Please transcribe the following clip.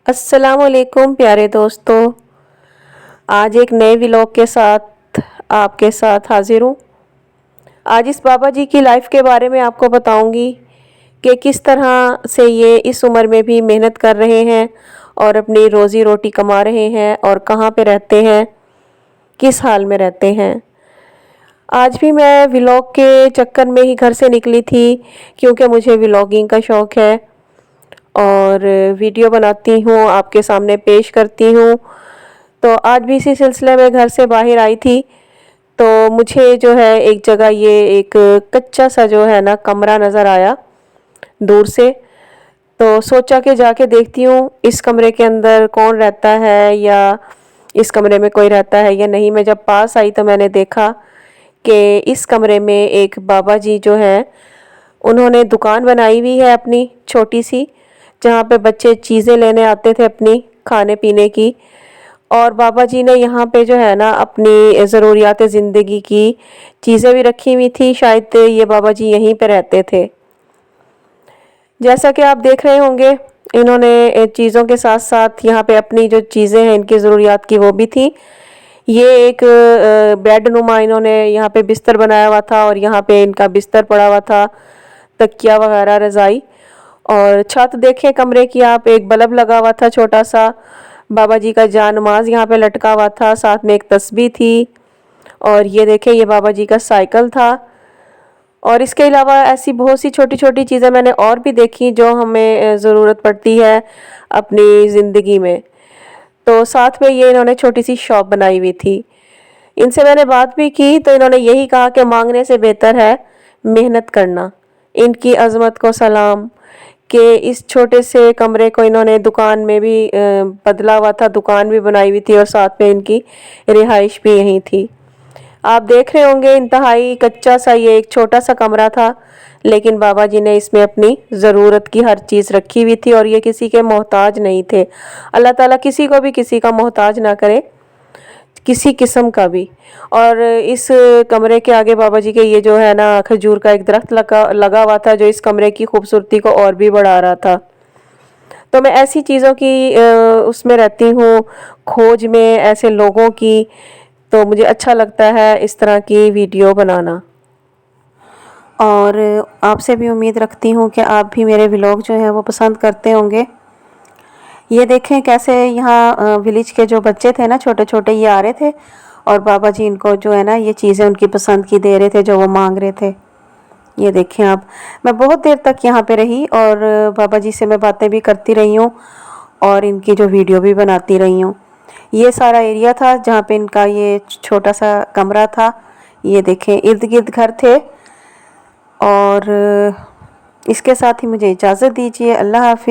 अस्सलाम वालेकुम प्यारे दोस्तों। आज एक नए व्लॉग के साथ आपके साथ हाजिर हूँ। आज इस बाबा जी की लाइफ के बारे में आपको बताऊंगी कि किस तरह से ये इस उम्र में भी मेहनत कर रहे हैं और अपनी रोज़ी रोटी कमा रहे हैं और कहाँ पे रहते हैं, किस हाल में रहते हैं। आज भी मैं व्लॉग के चक्कर में ही घर से निकली थी क्योंकि मुझे व्लॉगिंग का शौक़ है और वीडियो बनाती हूँ, आपके सामने पेश करती हूँ। तो आज भी इसी सिलसिले में घर से बाहर आई थी तो मुझे जो है एक जगह ये एक कच्चा सा जो है ना कमरा नज़र आया दूर से। तो सोचा कि जाके देखती हूँ इस कमरे के अंदर कौन रहता है या इस कमरे में कोई रहता है या नहीं। मैं जब पास आई तो मैंने देखा कि इस कमरे में एक बाबा जी जो हैं उन्होंने दुकान बनाई हुई है अपनी छोटी सी, जहाँ पे बच्चे चीज़ें लेने आते थे अपनी खाने पीने की। और बाबा जी ने यहाँ पे जो है ना अपनी ज़रूरियात ज़िंदगी की चीज़ें भी रखी हुई थी, शायद ये बाबा जी यहीं पे रहते थे। जैसा कि आप देख रहे होंगे इन्होंने चीज़ों के साथ साथ यहाँ पे अपनी जो चीज़ें हैं इनकी ज़रूरियात की वो भी थी। ये एक बेड नुमा इन्होंने यहाँ पे बिस्तर बनाया हुआ था और यहाँ पे इनका बिस्तर पड़ा हुआ था, तकिया वगैरह रज़ाई। और छत देखें कमरे की आप, एक बल्ब लगा हुआ था छोटा सा, बाबा जी का जानमाज यहाँ पे लटका हुआ था, साथ में एक तस्बीह थी। और ये देखें ये बाबा जी का साइकिल था। और इसके अलावा ऐसी बहुत सी छोटी छोटी चीज़ें मैंने और भी देखी जो हमें ज़रूरत पड़ती है अपनी ज़िंदगी में। तो साथ में ये इन्होंने छोटी सी शॉप बनाई हुई थी। इनसे मैंने बात भी की तो इन्होंने यही कहा कि मांगने से बेहतर है मेहनत करना। इनकी अज़मत को सलाम कि इस छोटे से कमरे को इन्होंने दुकान में भी बदला हुआ था, दुकान भी बनाई हुई थी और साथ में इनकी रिहाइश भी यहीं थी। आप देख रहे होंगे इंतहाई कच्चा सा ये एक छोटा सा कमरा था, लेकिन बाबा जी ने इसमें अपनी ज़रूरत की हर चीज़ रखी हुई थी और ये किसी के मोहताज नहीं थे। अल्लाह ताला किसी को भी किसी का मोहताज ना करे, किसी किस्म का भी। और इस कमरे के आगे बाबा जी के ये जो है ना खजूर का एक दरख्त लगा हुआ था जो इस कमरे की खूबसूरती को और भी बढ़ा रहा था। तो मैं ऐसी चीज़ों की उसमें रहती हूँ, खोज में ऐसे लोगों की। तो मुझे अच्छा लगता है इस तरह की वीडियो बनाना और आपसे भी उम्मीद रखती हूँ कि आप भी मेरे व्लॉग जो हैं वो पसंद करते होंगे। ये देखें कैसे यहाँ विलेज के जो बच्चे थे ना छोटे छोटे, ये आ रहे थे और बाबा जी इनको जो है ना ये चीज़ें उनकी पसंद की दे रहे थे जो वो मांग रहे थे। ये देखें आप, मैं बहुत देर तक यहाँ पे रही और बाबा जी से मैं बातें भी करती रही हूँ और इनकी जो वीडियो भी बनाती रही हूँ। ये सारा एरिया था जहाँ पे इनका ये छोटा सा कमरा था। ये देखें इर्द गिर्द घर थे। और इसके साथ ही मुझे इजाज़त दीजिए। अल्लाह हाफ़िज़।